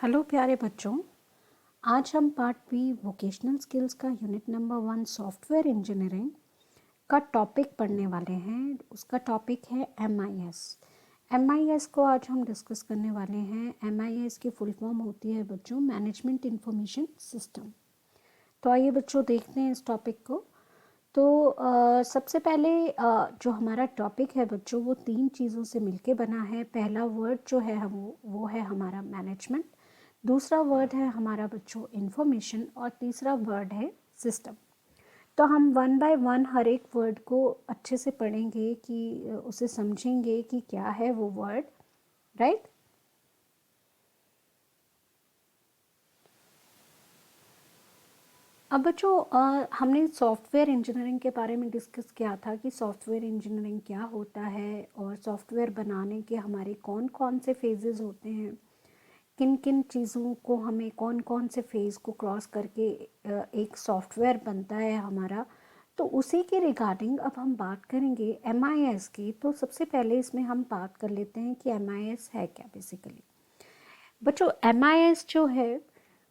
Hello प्यारे बच्चों, आज हम पार्ट बी वोकेशनल स्किल्स का यूनिट नंबर 1 सॉफ्टवेयर इंजीनियरिंग का टॉपिक पढ़ने वाले हैं। उसका टॉपिक है MIS। MIS को आज हम डिस्कस करने वाले हैं। MIS की फुल फॉर्म होती है बच्चों मैनेजमेंट इंफॉर्मेशन सिस्टम। तो आइए बच्चों देखते हैं इस टॉपिक को। तो सबसे पहले जो हमारा टॉपिक है बच्चों वो 3 चीज़ों से मिलके बना है। पहला वर्ड जो है वो है हमारा मैनेजमेंट, दूसरा वर्ड है हमारा बच्चों इंफॉर्मेशन और तीसरा वर्ड है सिस्टम। तो हम वन बाय वन हर एक वर्ड को अच्छे से पढ़ेंगे कि उसे समझेंगे कि क्या है वो वर्ड, राइट। अब बच्चों हमने सॉफ्टवेयर इंजीनियरिंग के बारे में डिस्कस किया था कि सॉफ्टवेयर इंजीनियरिंग क्या होता है और सॉफ्टवेयर बनाने के हमारे कौन कौन से फेजेस होते हैं, किन किन चीज़ों को हमें कौन कौन से फेज़ को क्रॉस करके एक सॉफ्टवेयर बनता है हमारा। तो उसी के रिगार्डिंग अब हम बात करेंगे MIS की। तो सबसे पहले इसमें हम बात कर लेते हैं कि MIS है क्या बेसिकली। बच्चों MIS जो है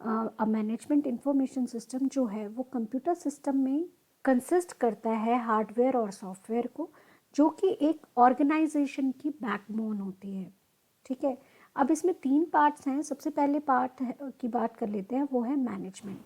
मैनेजमेंट इंफॉर्मेशन सिस्टम जो है वो कंप्यूटर सिस्टम में कंसिस्ट करता है हार्डवेयर और सॉफ्टवेयर को, जो कि एक ऑर्गेनाइजेशन की बैकबोन होती है। ठीक है, अब इसमें 3 पार्ट्स हैं। सबसे पहले पार्ट की बात कर लेते हैं, वो है मैनेजमेंट।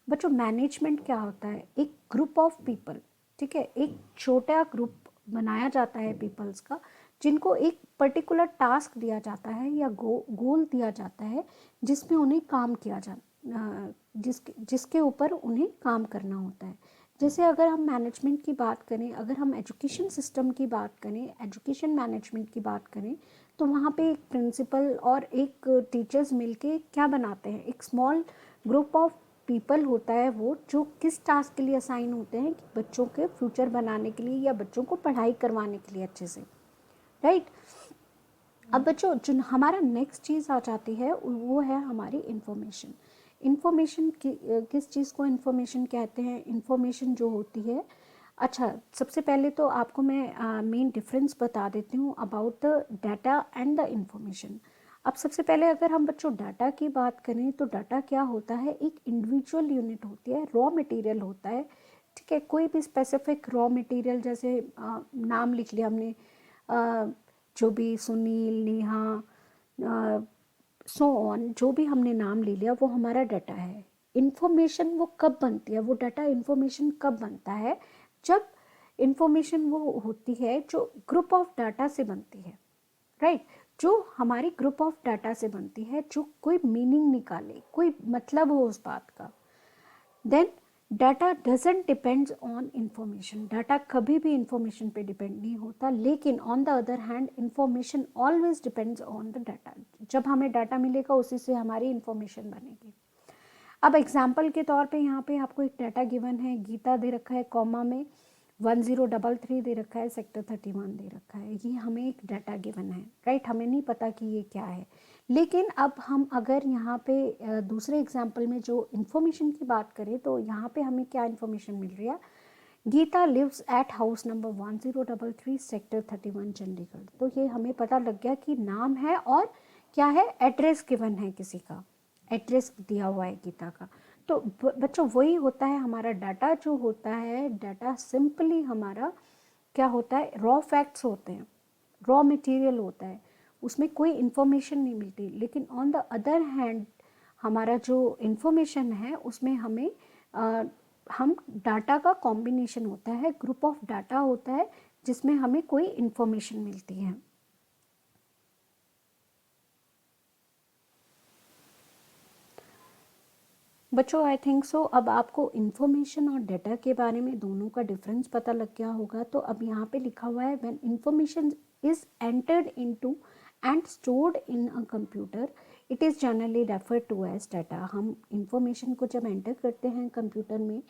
बच्चों मैनेजमेंट क्या होता है? एक ग्रुप ऑफ पीपल, ठीक है, एक छोटा ग्रुप बनाया जाता है पीपल्स का, जिनको एक पर्टिकुलर टास्क दिया जाता है या गोल दिया जाता है जिसमें उन्हें काम किया जा जिसके ऊपर उन्हें काम करना होता है। जैसे अगर हम मैनेजमेंट की बात करें, अगर हम एजुकेशन सिस्टम की बात करें, एजुकेशन मैनेजमेंट की बात करें, तो वहाँ पे एक प्रिंसिपल और एक टीचर्स मिलके क्या बनाते हैं, एक स्मॉल ग्रुप ऑफ पीपल होता है वो, जो किस टास्क के लिए असाइन होते हैं कि बच्चों के फ्यूचर बनाने के लिए या बच्चों को पढ़ाई करवाने के लिए अच्छे से, राइट। अब बच्चों जो हमारा नेक्स्ट चीज़ आ जाती है वो है हमारी इंफॉर्मेशन। इंफॉर्मेशन किस चीज़ को इंफॉर्मेशन कहते हैं? इंफॉर्मेशन जो होती है, अच्छा सबसे पहले तो आपको मैं मेन डिफरेंस बता देती हूँ about the data and the information. अब सबसे पहले अगर हम बच्चों डाटा की बात करें तो डाटा क्या होता है? एक इंडिविजुअल यूनिट होती है, रॉ मटेरियल होता है। ठीक है, कोई भी स्पेसिफिक रॉ मटेरियल, जैसे नाम लिख लिया हमने, जो भी सुनील, नेहा, सो ऑन, जो भी हमने नाम ले लिया वो हमारा डाटा है। इंफॉर्मेशन वो कब बनती है, वो डाटा इंफॉर्मेशन कब बनता है? जब इंफॉर्मेशन वो होती है जो ग्रुप ऑफ डाटा से बनती है, राइट। जो हमारी ग्रुप ऑफ डाटा से बनती है, जो कोई मीनिंग निकाले, कोई मतलब हो उस बात का, then data doesn't depends on information. Data कभी भी इंफॉर्मेशन पे डिपेंड नहीं होता, लेकिन on the other hand information always depends on the data. जब हमें डाटा मिलेगा उसी से हमारी इंफॉर्मेशन बनेगी। अब एग्जाम्पल के तौर पे यहाँ पे आपको एक डाटा गिवन है, गीता दे रखा है कॉमा में, 1033 दे रखा है, सेक्टर 31 दे रखा है। ये हमें एक डाटा गिवन है, राइट। हमें नहीं पता कि ये क्या है, लेकिन अब हम अगर यहाँ पे दूसरे एग्जाम्पल में जो इन्फॉर्मेशन की बात करें तो यहाँ पे हमें क्या इन्फॉर्मेशन मिल रही है? Geeta lives at house number 1033 sector 31 Chandigarh. तो ये हमें पता लग गया कि नाम है और क्या है, एड्रेस गिवन है, किसी का एड्रेस दिया हुआ है गीता का। तो बच्चों वही होता है हमारा डाटा। जो होता है डाटा सिंपली हमारा क्या होता है, रॉ फैक्ट्स होते हैं, रॉ मटेरियल होता है, उसमें कोई इन्फॉर्मेशन नहीं मिलती। लेकिन ऑन द अदर हैंड हमारा जो इन्फॉर्मेशन है उसमें हमें हम डाटा का कॉम्बिनेशन होता है, ग्रुप ऑफ डाटा होता है जिसमें हमें कोई इन्फॉर्मेशन मिलती है। बच्चों आई थिंक सो अब आपको इन्फॉर्मेशन और डाटा के बारे में दोनों का डिफरेंस पता लग गया होगा। तो अब यहाँ पे लिखा हुआ है when information is entered into and stored in a computer it is generally refer to as data. हम इंफॉर्मेशन को जब एंटर करते हैं कंप्यूटर में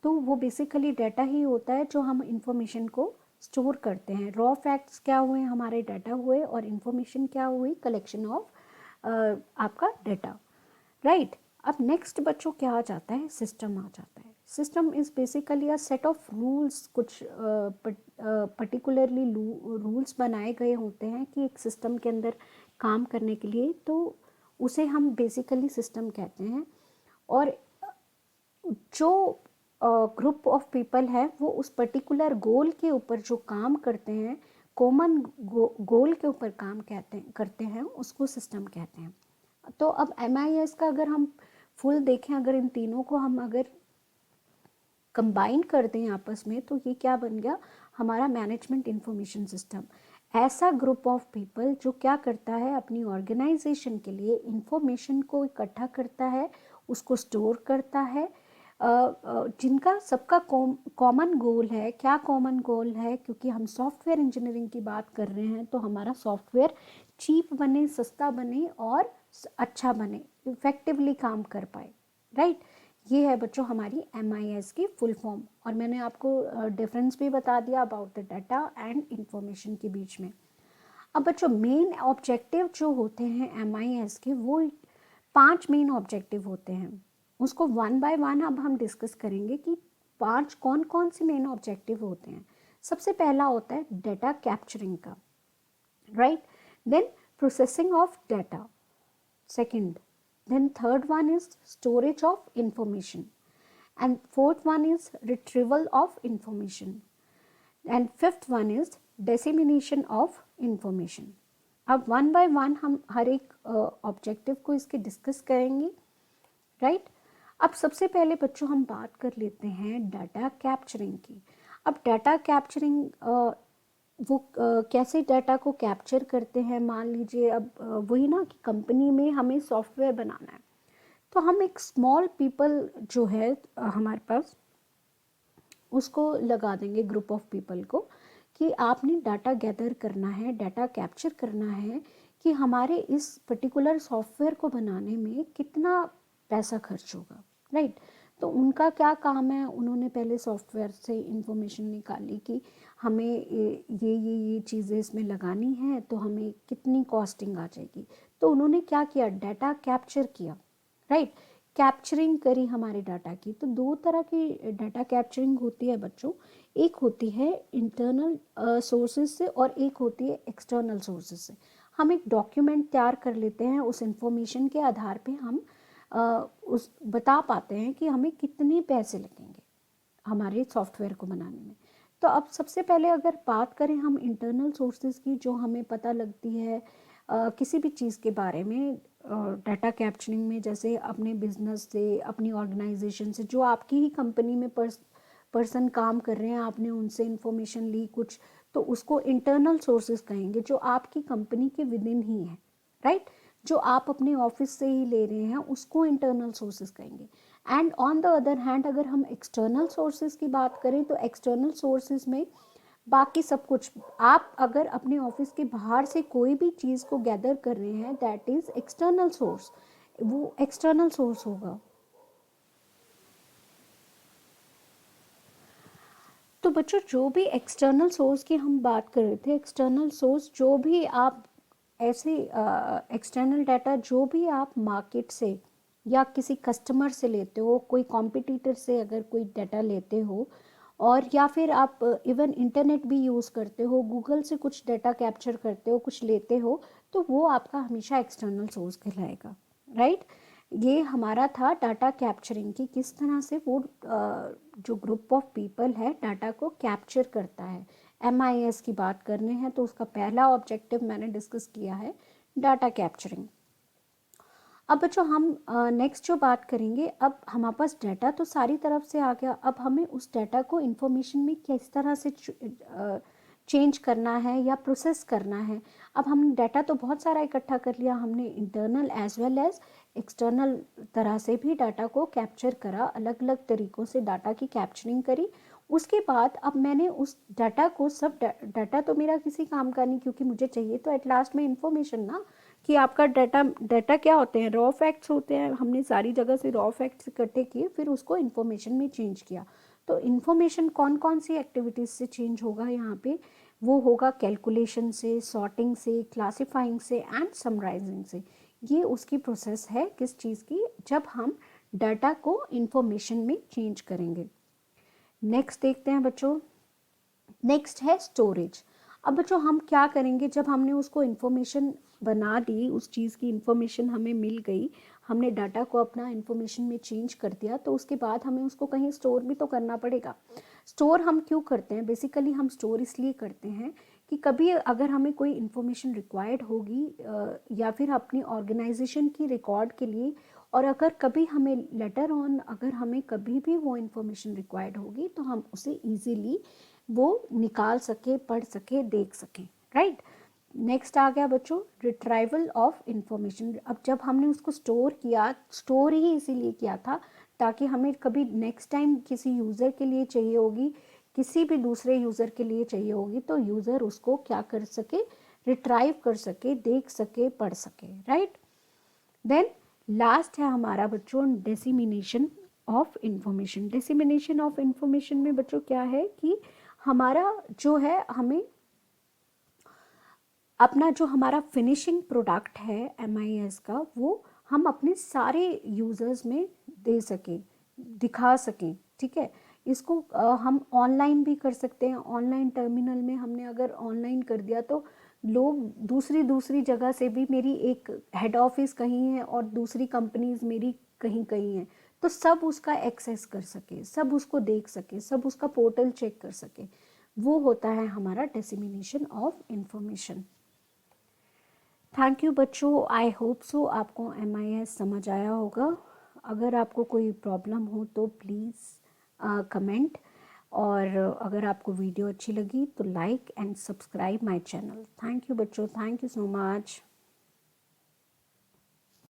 तो वो बेसिकली डाटा ही होता है जो हम इंफॉर्मेशन को स्टोर करते हैं। रॉ फैक्ट्स क्या हुए, हमारे डाटा हुए, और इंफॉर्मेशन क्या हुई, कलेक्शन ऑफ आपका डाटा, राइट। अब नेक्स्ट बच्चों क्या आ जाता है, सिस्टम आ जाता है। System is basically a set of rules, कुछ पर्टिकुलरली रूल्स बनाए गए होते हैं कि एक सिस्टम के अंदर काम करने के लिए। तो उसे हम बेसिकली सिस्टम कहते हैं। और जो ग्रुप ऑफ पीपल है वो उस पर्टिकुलर गोल के ऊपर जो काम करते हैं, कॉमन गोल के ऊपर काम करते हैं, उसको सिस्टम कहते हैं। तो अब MIS का अगर हम फुल देखें, अगर इन तीनों को हम अगर कंबाइन कर दें आपस में, तो ये क्या बन गया, हमारा मैनेजमेंट इंफॉर्मेशन सिस्टम। ऐसा ग्रुप ऑफ पीपल जो क्या करता है, अपनी ऑर्गेनाइजेशन के लिए इंफॉर्मेशन को इकट्ठा करता है, उसको स्टोर करता है, जिनका सबका कॉमन गोल है। क्या कॉमन गोल है, क्योंकि हम सॉफ्टवेयर इंजीनियरिंग की बात कर रहे हैं, तो हमारा सॉफ्टवेयर चीप बने, सस्ता बने और अच्छा बने, इफेक्टिवली काम कर पाए, राइट। ये है बच्चों हमारी MIS की फुल फॉर्म। और मैंने आपको डिफरेंस भी बता दिया about the data and information के बीच में। अब बच्चों मेन ऑब्जेक्टिव जो होते हैं MIS के, वो 5 मेन ऑब्जेक्टिव होते हैं। उसको वन बाय वन अब हम डिस्कस करेंगे कि 5 कौन कौन से मेन ऑब्जेक्टिव होते हैं। सबसे पहला होता है डाटा कैप्चरिंग का, right. Then processing of data, second. Then third one is storage of information, and fourth one is retrieval of information, and fifth one is dissemination of information. अब one by one हम हर एक objective को इसके discuss करेंगे, right. अब सबसे पहले बच्चों हम बात कर लेते हैं डाटा कैप्चरिंग की। अब डाटा कैप्चरिंग वो कैसे डाटा को कैप्चर करते हैं। मान लीजिए अब वही ना कि कंपनी में हमें सॉफ्टवेयर बनाना है, तो हम एक स्मॉल पीपल जो है हमारे पास, उसको लगा देंगे ग्रुप ऑफ पीपल को, कि आपने डाटा गैदर करना है, डाटा कैप्चर करना है कि हमारे इस पर्टिकुलर सॉफ्टवेयर को बनाने में कितना पैसा खर्च होगा, राइट। तो उनका क्या काम है, उन्होंने पहले सॉफ्टवेयर से इंफॉर्मेशन निकाली कि हमें ये चीज़ें इसमें लगानी है, तो हमें कितनी कॉस्टिंग आ जाएगी। तो उन्होंने क्या किया, डाटा कैप्चर किया, राइट। कैप्चरिंग करी हमारे डाटा की। तो 2 तरह की डाटा कैप्चरिंग होती है बच्चों, एक होती है इंटरनल सोर्सेज से और एक होती है एक्सटर्नल सोर्सेज से। हम एक डॉक्यूमेंट तैयार कर लेते हैं, उस इंफॉर्मेशन के आधार पे हम उस बता पाते हैं कि हमें कितने पैसे लगेंगे हमारे सॉफ्टवेयर को बनाने में। तो अब सबसे पहले अगर बात करें हम इंटरनल सोर्सेज की, जो हमें पता लगती है किसी भी चीज़ के बारे में डाटा कैप्चरिंग में, जैसे अपने बिजनेस से, अपनी ऑर्गेनाइजेशन से, जो आपकी ही कंपनी में पर्सन काम कर रहे हैं, आपने उनसे इंफॉर्मेशन ली कुछ, तो उसको इंटरनल सोर्सेज कहेंगे, जो आपकी कंपनी के विद इन ही है, राइट। जो आप अपने ऑफिस से ही ले रहे हैं, उसको इंटरनल सोर्सेज कहेंगे। And on the other hand अगर हम एक्सटर्नल सोर्सेज की बात करें, तो एक्सटर्नल सोर्सेज में बाकी सब कुछ, आप अगर अपने ऑफिस के बाहर से कोई भी चीज़ को गैदर कर रहे हैं, दैट इज़ एक्सटर्नल सोर्स, वो एक्सटर्नल सोर्स होगा। तो बच्चों जो भी एक्सटर्नल सोर्स की हम बात कर रहे थे, एक्सटर्नल सोर्स जो भी आप ऐसे एक्सटर्नल डाटा जो भी आप मार्केट से या किसी कस्टमर से लेते हो, कोई कॉम्पिटिटर से अगर कोई डाटा लेते हो, और या फिर आप इवन इंटरनेट भी यूज़ करते हो, गूगल से कुछ डाटा कैप्चर करते हो, कुछ लेते हो, तो वो आपका हमेशा एक्सटर्नल सोर्स कहलाएगा, राइट। ये हमारा था डाटा कैप्चरिंग की, किस तरह से वो जो ग्रुप ऑफ पीपल है डाटा को कैप्चर करता है। MIS की बात करने हैं तो उसका पहला ऑब्जेक्टिव मैंने डिस्कस किया है डाटा कैप्चरिंग। अब बच्चों हम नेक्स्ट जो बात करेंगे, अब हमारे पास डाटा तो सारी तरफ से आ गया, अब हमें उस डाटा को इंफॉर्मेशन में किस तरह से चेंज करना है या प्रोसेस करना है। अब हम डाटा तो बहुत सारा इकट्ठा कर लिया, हमने internal as well as external तरह से भी डाटा को कैप्चर करा, अलग अलग तरीक़ों से डाटा की कैप्चरिंग करी। उसके बाद अब मैंने उस डाटा को, सब डाटा तो मेरा किसी काम का नहीं, क्योंकि मुझे चाहिए तो एट लास्ट में इंफॉर्मेशन ना, कि आपका डाटा क्या होते हैं, रॉ फैक्ट्स होते हैं। हमने सारी जगह से रॉ फैक्ट्स इकट्ठे किए, फिर उसको इन्फॉर्मेशन में चेंज किया। तो इन्फॉर्मेशन कौन कौन सी एक्टिविटीज़ से चेंज होगा यहाँ पे, वो होगा कैलकुलेशन से, सॉर्टिंग से, क्लासिफाइंग से एंड समराइजिंग से। ये उसकी प्रोसेस है किस चीज़ की, जब हम डाटा को इन्फॉर्मेशन में चेंज करेंगे। नेक्स्ट देखते हैं बच्चों, नेक्स्ट है स्टोरेज। अब बच्चों हम क्या करेंगे, जब हमने उसको इन्फॉर्मेशन बना दी, उस चीज़ की इंफॉर्मेशन हमें मिल गई, हमने डाटा को अपना इंफॉर्मेशन में चेंज कर दिया, तो उसके बाद हमें उसको कहीं स्टोर भी तो करना पड़ेगा। स्टोर हम क्यों करते हैं? बेसिकली हम स्टोर इसलिए करते हैं कि कभी अगर हमें कोई इन्फॉर्मेशन रिक्वायर्ड होगी या फिर अपनी ऑर्गेनाइजेशन की रिकॉर्ड के लिए, और अगर कभी हमें लेटर ऑन अगर हमें कभी भी वो इन्फॉर्मेशन रिक्वायर्ड होगी तो हम उसे इजीली वो निकाल सके, पढ़ सके, देख सकें, राइट। नेक्स्ट आ गया बच्चों रिट्राइवल ऑफ इंफॉर्मेशन। अब जब हमने उसको स्टोर किया, स्टोर ही इसीलिए किया था ताकि हमें कभी नेक्स्ट टाइम किसी यूज़र के लिए चाहिए होगी, किसी भी दूसरे यूज़र के लिए चाहिए होगी, तो यूज़र उसको क्या कर सके, रिट्राइव कर सके, देख सके, पढ़ सके, राइट। देन लास्ट है हमारा बच्चों dissemination of information. Dissemination of information में बच्चों क्या है कि हमारा जो है, हमें अपना जो हमारा फिनिशिंग प्रोडक्ट है MIS का, वो हम अपने सारे यूज़र्स में दे सकें, दिखा सकें, ठीक है। इसको हम ऑनलाइन भी कर सकते हैं। ऑनलाइन टर्मिनल में हमने अगर ऑनलाइन कर दिया तो लोग दूसरी दूसरी जगह से भी, मेरी एक हेड ऑफिस कहीं है और दूसरी कंपनीज मेरी कहीं कहीं है, तो सब उसका एक्सेस कर सके, सब उसको देख सके, सब उसका पोर्टल चेक कर सके। वो होता है हमारा dissemination of information. Thank you बच्चों, आई होप सो आपको MIS समझ आया होगा। अगर आपको कोई प्रॉब्लम हो तो प्लीज़ कमेंट, और अगर आपको वीडियो अच्छी लगी तो like and subscribe my channel. Thank you बच्चों, थैंक यू सो मच।